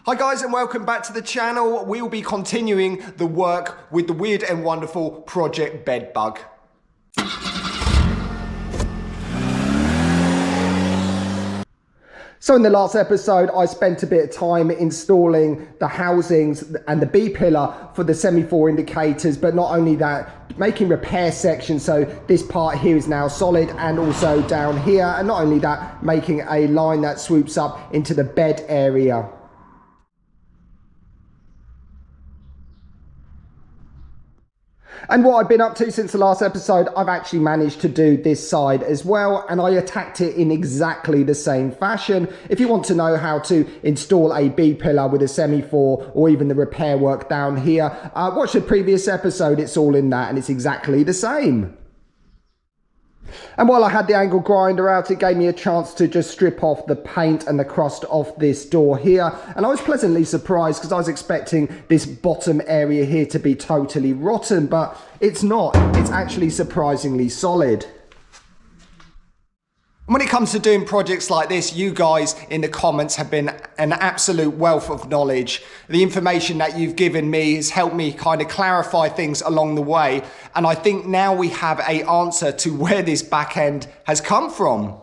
Hi guys and welcome back to the channel. We will be continuing the work with the weird and wonderful project BedBug. So in the last episode, I spent a bit of time installing the housings and the B-pillar for the semaphore indicators, but not only that, making repair sections. So this part here is now solid, and also down here, and not only that, making a line that swoops up into the bed area. And what I've been up to since the last episode, I've actually managed to do this side as well, and I attacked it in exactly the same fashion. If you want to know how to install a B-pillar with a semaphore or even the repair work down here, watch the previous episode, it's all in that and it's exactly the same. And while I had the angle grinder out, it gave me a chance to just strip off the paint and the crust off this door here. And I was pleasantly surprised because I was expecting this bottom area here to be totally rotten, but it's not. It's actually surprisingly solid. When it comes to doing projects like this, you guys in the comments have been an absolute wealth of knowledge. The information that you've given me has helped me kind of clarify things along the way. And I think now we have an answer to where this back end has come from.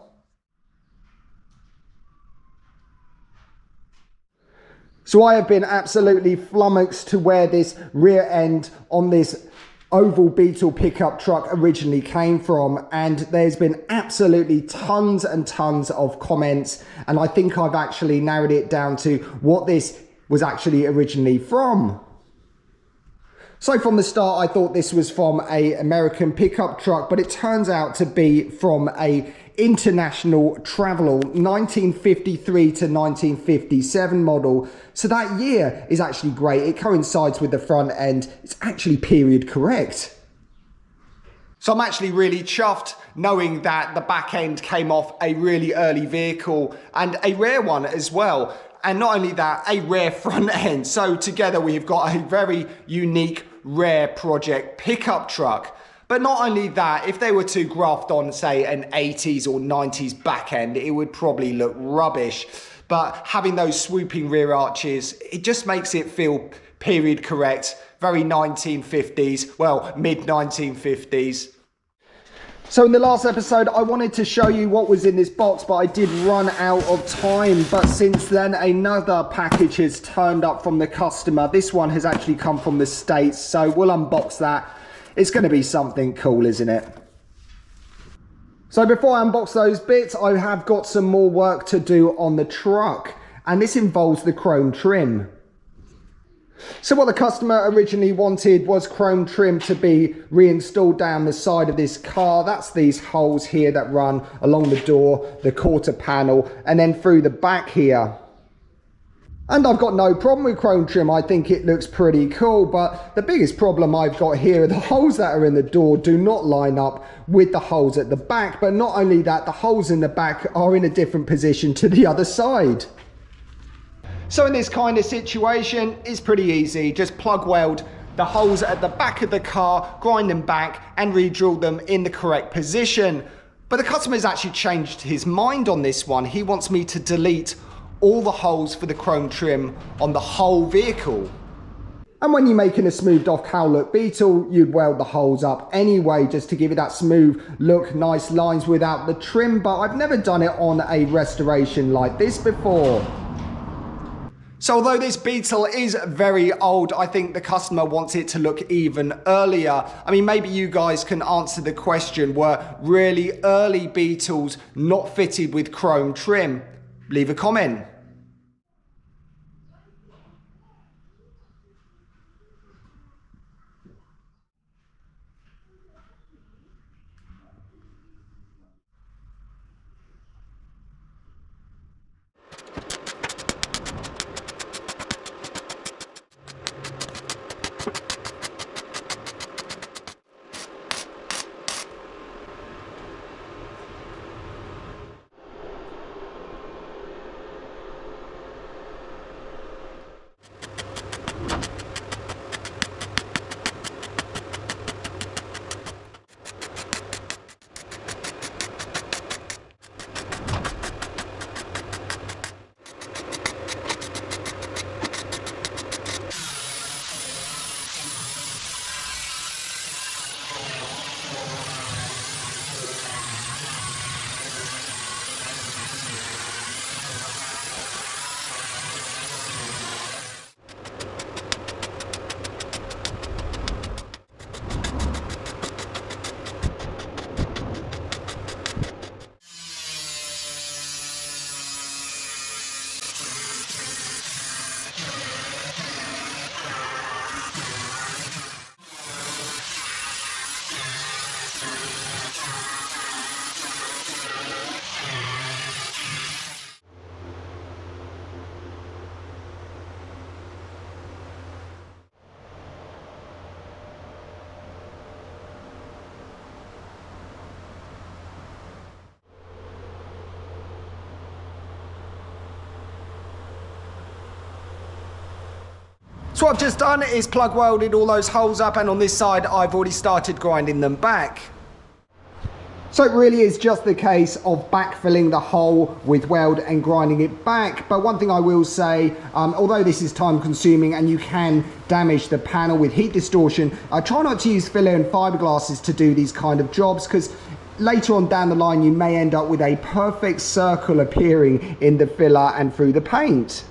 So I have been absolutely flummoxed to where this rear end on this Oval Beetle pickup truck originally came from, and there's been absolutely tons and tons of comments, and I think I've actually narrowed it down to what this was actually originally from. So from the start I thought this was from an American pickup truck, but it turns out to be from a international travel 1953 to 1957 model. So that year is actually great. It coincides with the front end. It's actually period correct. So I'm actually really chuffed knowing that the back end came off a really early vehicle, and a rare one as well. And not only that, a rare front end. So together we've got a very unique rare project pickup truck. But not only that, if they were to graft on, say, an 80s or 90s back end, it would probably look rubbish. But having those swooping rear arches, it just makes it feel period correct, very 1950s, well, mid-1950s. So in the last episode, I wanted to show you what was in this box, but I did run out of time. But since then, another package has turned up from the customer. This one has actually come from the States, so we'll unbox that. It's going to be something cool, isn't it? So before I unbox those bits, I have got some more work to do on the truck, and this involves the chrome trim. So what the customer originally wanted was chrome trim to be reinstalled down the side of this car. That's these holes here that run along the door, the quarter panel, and then through the back here. And I've got no problem with chrome trim. I think it looks pretty cool, but the biggest problem I've got here are the holes that are in the door do not line up with the holes at the back. But not only that, the holes in the back are in a different position to the other side. So in this kind of situation, it's pretty easy. Just plug weld the holes at the back of the car, grind them back and re-drill them in the correct position. But the customer's actually changed his mind on this one. He wants me to delete all the holes for the chrome trim on the whole vehicle. And when you're making a smoothed off cowl look Beetle, you'd weld the holes up anyway, just to give it that smooth look, nice lines without the trim. But I've never done it on a restoration like this before. So although this Beetle is very old, I think the customer wants it to look even earlier. I mean, maybe you guys can answer the question, were really early Beetles not fitted with chrome trim? Leave a comment. So what I've just done is plug welded all those holes up, and on this side I've already started grinding them back. So it really is just the case of backfilling the hole with weld and grinding it back. But one thing I will say, although this is time consuming and you can damage the panel with heat distortion, try not to use filler and fiberglasses to do these kind of jobs, because later on down the line you may end up with a perfect circle appearing in the filler and through the paint.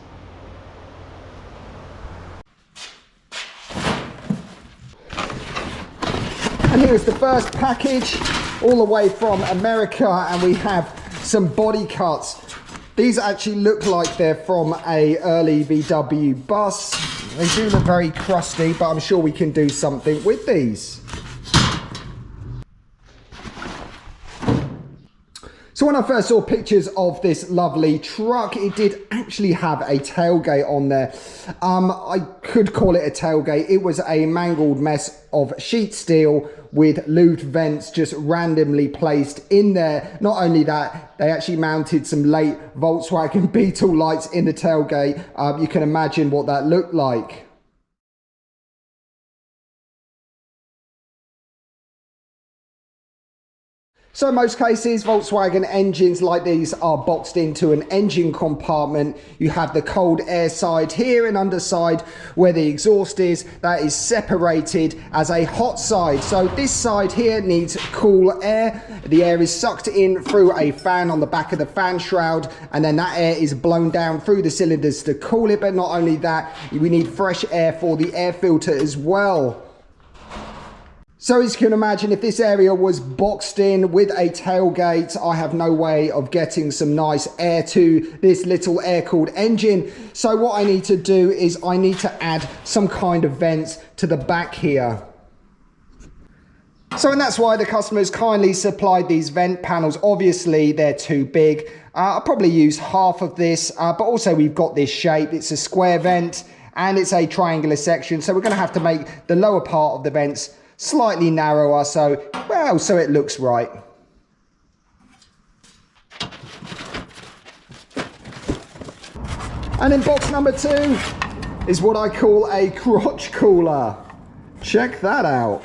And here's the first package, all the way from America, and we have some body cuts. These actually look like they're from a early VW bus. They do look very crusty, but I'm sure we can do something with these. So when I first saw pictures of this lovely truck, it did actually have a tailgate on there. I could call it a tailgate. It was a mangled mess of sheet steel with lubed vents just randomly placed in there. Not only that, they actually mounted some late Volkswagen Beetle lights in the tailgate. You can imagine what that looked like. So in most cases, Volkswagen engines like these are boxed into an engine compartment. You have the cold air side here and underside where the exhaust is. That is separated as a hot side. So this side here needs cool air. The air is sucked in through a fan on the back of the fan shroud, and then that air is blown down through the cylinders to cool it. But not only that, we need fresh air for the air filter as well. So as you can imagine, if this area was boxed in with a tailgate, I have no way of getting some nice air to this little air-cooled engine. So what I need to do is I need to add some kind of vents to the back here. So and that's why the customers kindly supplied these vent panels. Obviously they're too big. I'll probably use half of this, but also we've got this shape. It's a square vent and it's a triangular section. So we're going to have to make the lower part of the vents slightly narrower, so it looks right. And in box number 2 is what I call a crotch cooler. Check that out.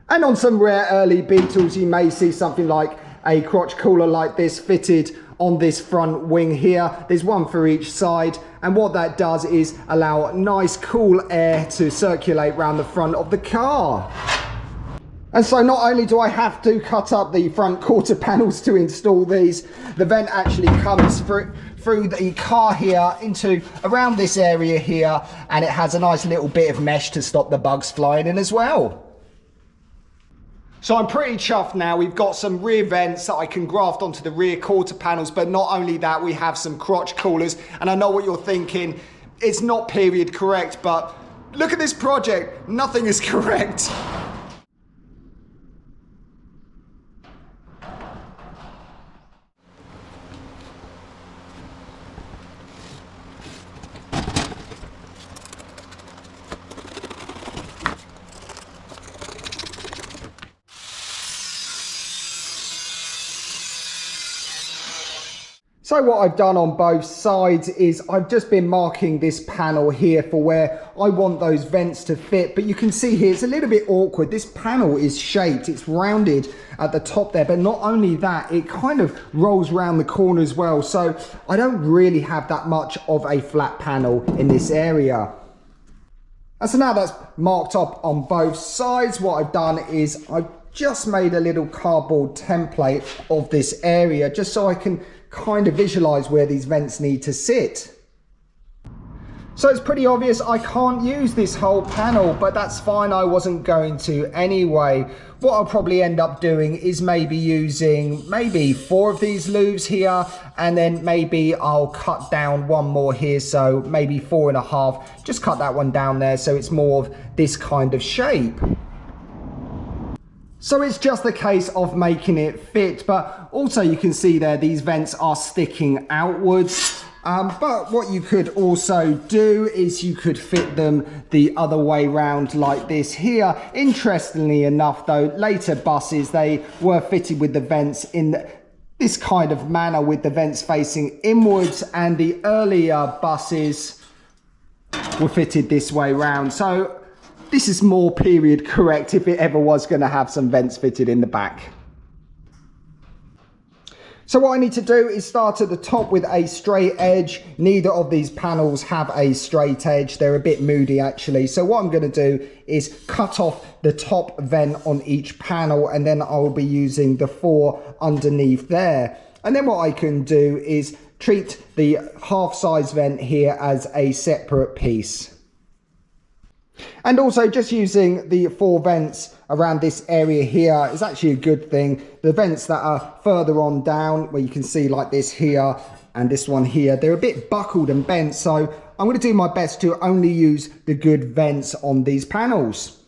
And on some rare early Beetles, you may see something like a crotch cooler like this fitted on this front wing here. There's one for each side, and what that does is allow nice cool air to circulate around the front of the car. And so not only do I have to cut up the front quarter panels to install these, the vent actually comes through the car here into around this area here, and it has a nice little bit of mesh to stop the bugs flying in as well. So I'm pretty chuffed now. We've got some rear vents that I can graft onto the rear quarter panels, but not only that, we have some crotch coolers. And I know what you're thinking, it's not period correct, but look at this project, nothing is correct. So what I've done on both sides is I've just been marking this panel here for where I want those vents to fit. But you can see here, it's a little bit awkward. This panel is shaped, it's rounded at the top there. But not only that, it kind of rolls around the corner as well. So I don't really have that much of a flat panel in this area. And so now that's marked up on both sides, what I've done is I've just made a little cardboard template of this area just so I can kind of visualize where these vents need to sit. So it's pretty obvious I can't use this whole panel, but that's fine, I wasn't going to anyway. What I'll probably end up doing is maybe using 4 of these loops here, and then maybe I'll cut down one more here, so maybe 4.5, just cut that one down there so it's more of this kind of shape. So it's just a case of making it fit, but also you can see there these vents are sticking outwards. But what you could also do is you could fit them the other way round like this here. Interestingly enough though, later buses, they were fitted with the vents in this kind of manner with the vents facing inwards, and the earlier buses were fitted this way round. So this is more period correct if it ever was going to have some vents fitted in the back. So what I need to do is start at the top with a straight edge. Neither of these panels have a straight edge. They're a bit moody actually. So what I'm going to do is cut off the top vent on each panel, and then I'll be using the 4 underneath there. And then what I can do is treat the half size vent here as a separate piece. And also just using the 4 vents around this area here is actually a good thing. The vents that are further on down, where you can see like this here and this one here, they're a bit buckled and bent. So I'm going to do my best to only use the good vents on these panels.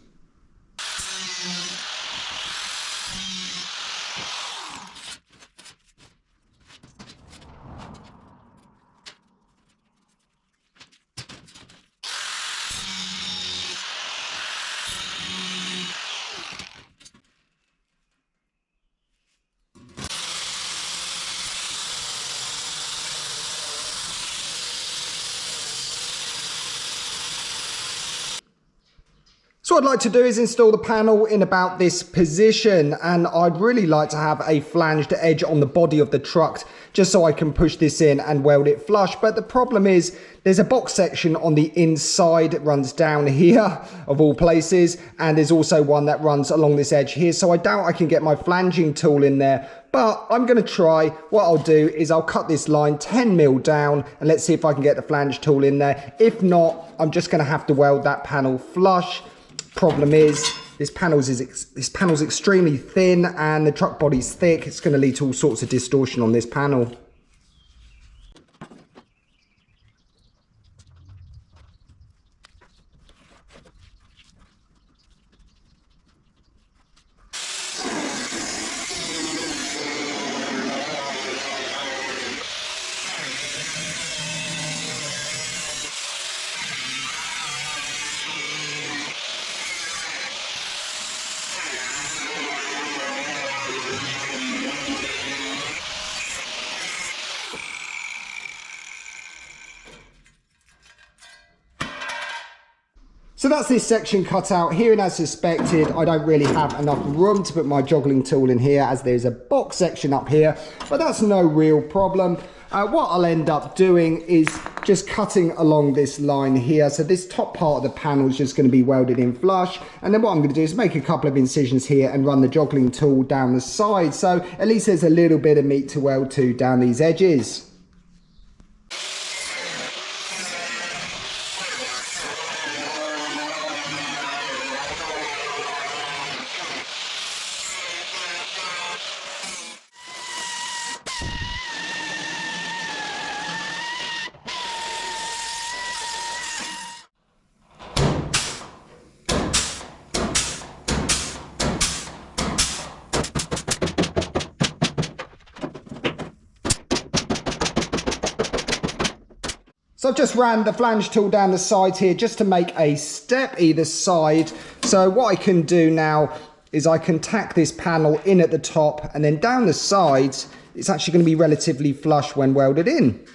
So what I'd like to do is install the panel in about this position, and I'd really like to have a flanged edge on the body of the truck just so I can push this in and weld it flush. But the problem is there's a box section on the inside that runs down here of all places, and there's also one that runs along this edge here, so I doubt I can get my flanging tool in there. But I'm going to try. What I'll do is I'll cut this line 10mm down and let's see if I can get the flange tool in there. If not, I'm just going to have to weld that panel flush. Problem is this panel's extremely thin and the truck body's thick. It's going to lead to all sorts of distortion on this panel. So that's this section cut out here, and as suspected, I don't really have enough room to put my joggling tool in here as there's a box section up here, but that's no real problem. What I'll end up doing is just cutting along this line here. So this top part of the panel is just going to be welded in flush. And then what I'm going to do is make a couple of incisions here and run the joggling tool down the side. So at least there's a little bit of meat to weld to down these edges. So I've just ran the flange tool down the side here just to make a step either side. So what I can do now is I can tack this panel in at the top, and then down the sides, it's actually going to be relatively flush when welded in.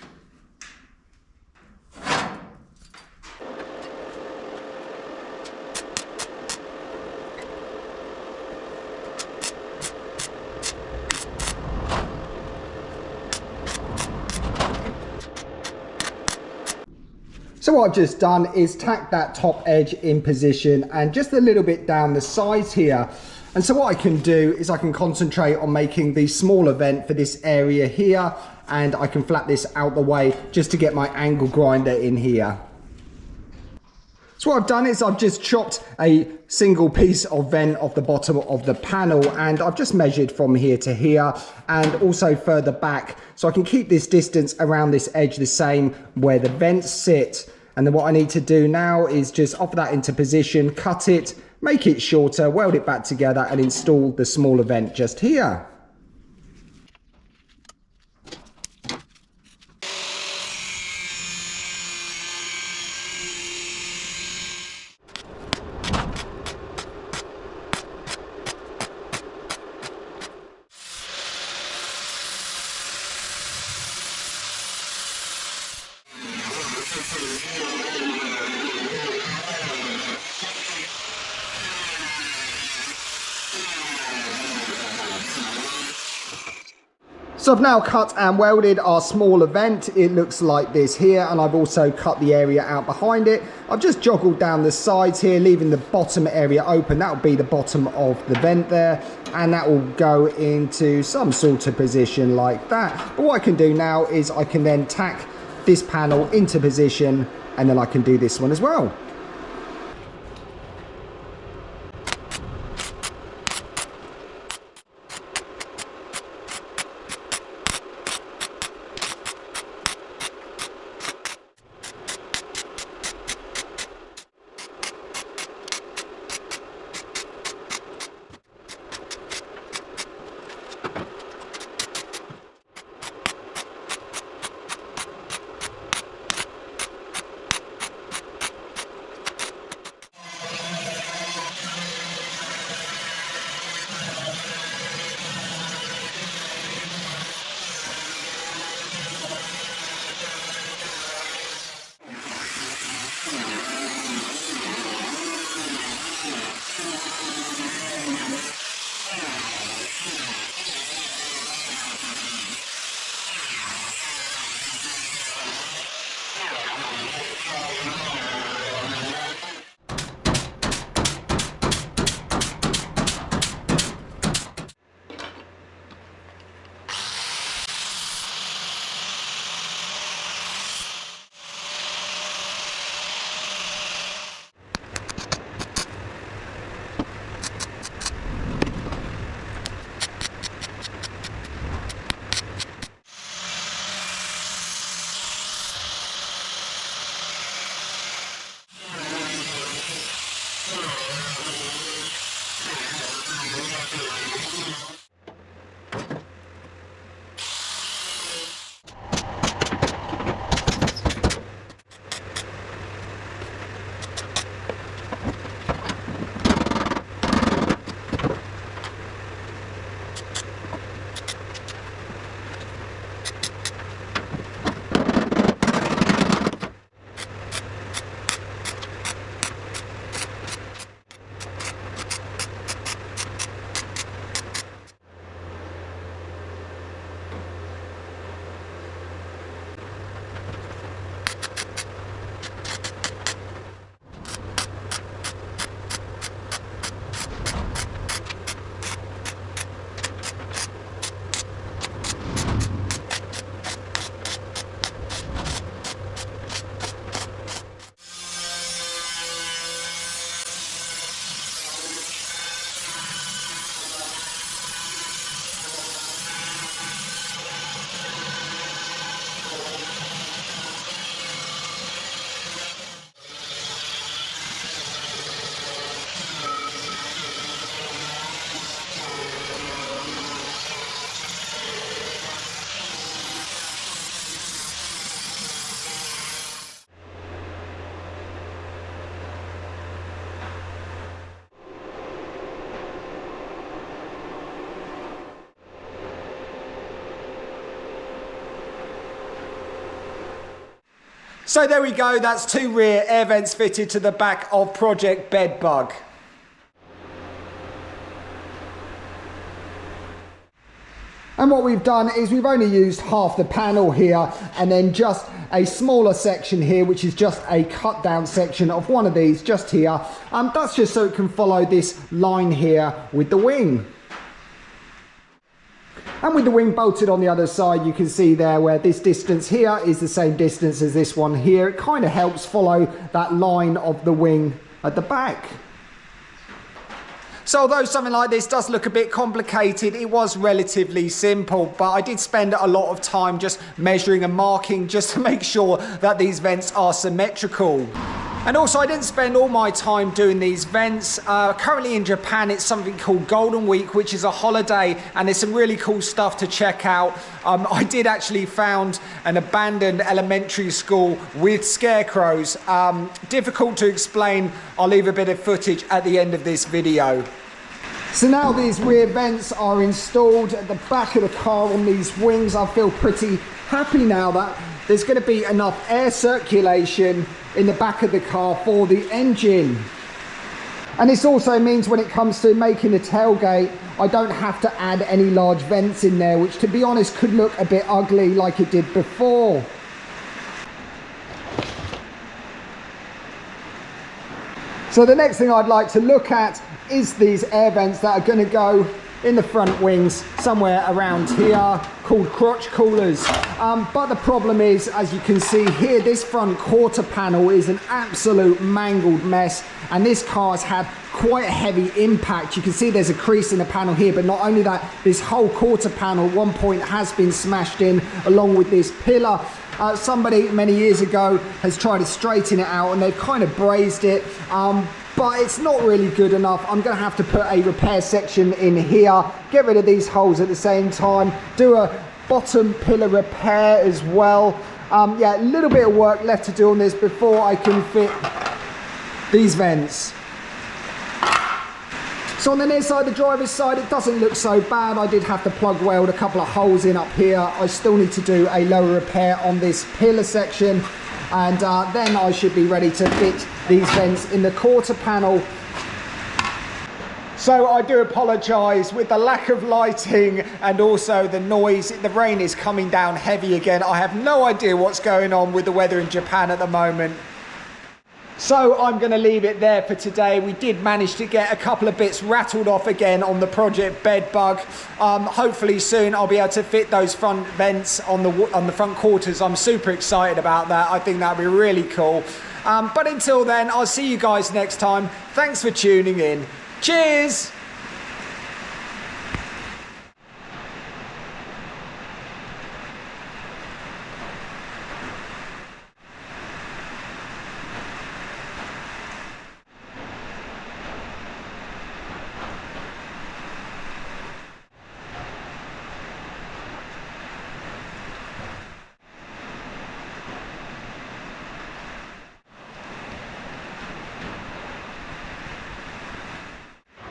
So what I've just done is tack that top edge in position and just a little bit down the sides here. And so what I can do is I can concentrate on making the smaller vent for this area here, and I can flat this out the way just to get my angle grinder in here. So what I've done is I've just chopped a single piece of vent off the bottom of the panel, and I've just measured from here to here and also further back, so I can keep this distance around this edge the same where the vents sit. And then what I need to do now is just offer that into position, cut it, make it shorter, weld it back together and install the smaller vent just here. So I've now cut and welded our smaller vent. It looks like this here, and I've also cut the area out behind it. I've just joggled down the sides here, leaving the bottom area open. That will be the bottom of the vent there, and that will go into some sort of position like that. But what I can do now is I can then tack this panel into position, and then I can do this one as well. So there we go, that's 2 rear air vents fitted to the back of Project BedBug. And what we've done is we've only used half the panel here, and then just a smaller section here, which is just a cut down section of one of these just here. That's just so it can follow this line here with the wing. And with the wing bolted on the other side, you can see there where this distance here is the same distance as this one here. It kind of helps follow that line of the wing at the back. So although something like this does look a bit complicated, it was relatively simple, but I did spend a lot of time just measuring and marking just to make sure that these vents are symmetrical. And also, I didn't spend all my time doing these vents. Currently in Japan, it's something called Golden Week, which is a holiday, and there's some really cool stuff to check out. I did actually found an abandoned elementary school with scarecrows. Difficult to explain. I'll leave a bit of footage at the end of this video. So now these rear vents are installed at the back of the car on these wings. I feel pretty happy now that there's going to be enough air circulation in the back of the car for the engine. And this also means when it comes to making the tailgate, I don't have to add any large vents in there, which to be honest could look a bit ugly like it did before. So the next thing I'd like to look at is these air vents that are going to go in the front wings somewhere around here, called crotch coolers. But the problem is, as you can see here, this front quarter panel is an absolute mangled mess, and this car's had quite a heavy impact. You can see there's a crease in the panel here, but not only that, this whole quarter panel at one point has been smashed in along with this pillar. Somebody many years ago has tried to straighten it out and they've kind of brazed it, but it's not really good enough. I'm going to have to put a repair section in here, get rid of these holes at the same time, do a bottom pillar repair as well. Yeah, a little bit of work left to do on this before I can fit these vents. So on the near side, the driver's side, it doesn't look so bad. I did have to plug weld a couple of holes in up here. I still need to do a lower repair on this pillar section, and then I should be ready to fit these vents in the quarter panel. So I do apologise with the lack of lighting and also the noise. The rain is coming down heavy again. I have no idea what's going on with the weather in Japan at the moment. So I'm going to leave it there for today. We did manage to get a couple of bits rattled off again on the project BedBug. Hopefully soon I'll be able to fit those front vents on the front quarters. I'm super excited about that. I think that'll be really cool. But until then, I'll see you guys next time. Thanks for tuning in. Cheers!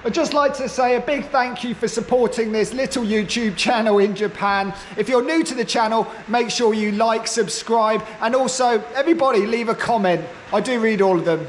I'd just like to say a big thank you for supporting this little YouTube channel in Japan. If you're new to the channel, make sure you like, subscribe, and also everybody leave a comment. I do read all of them.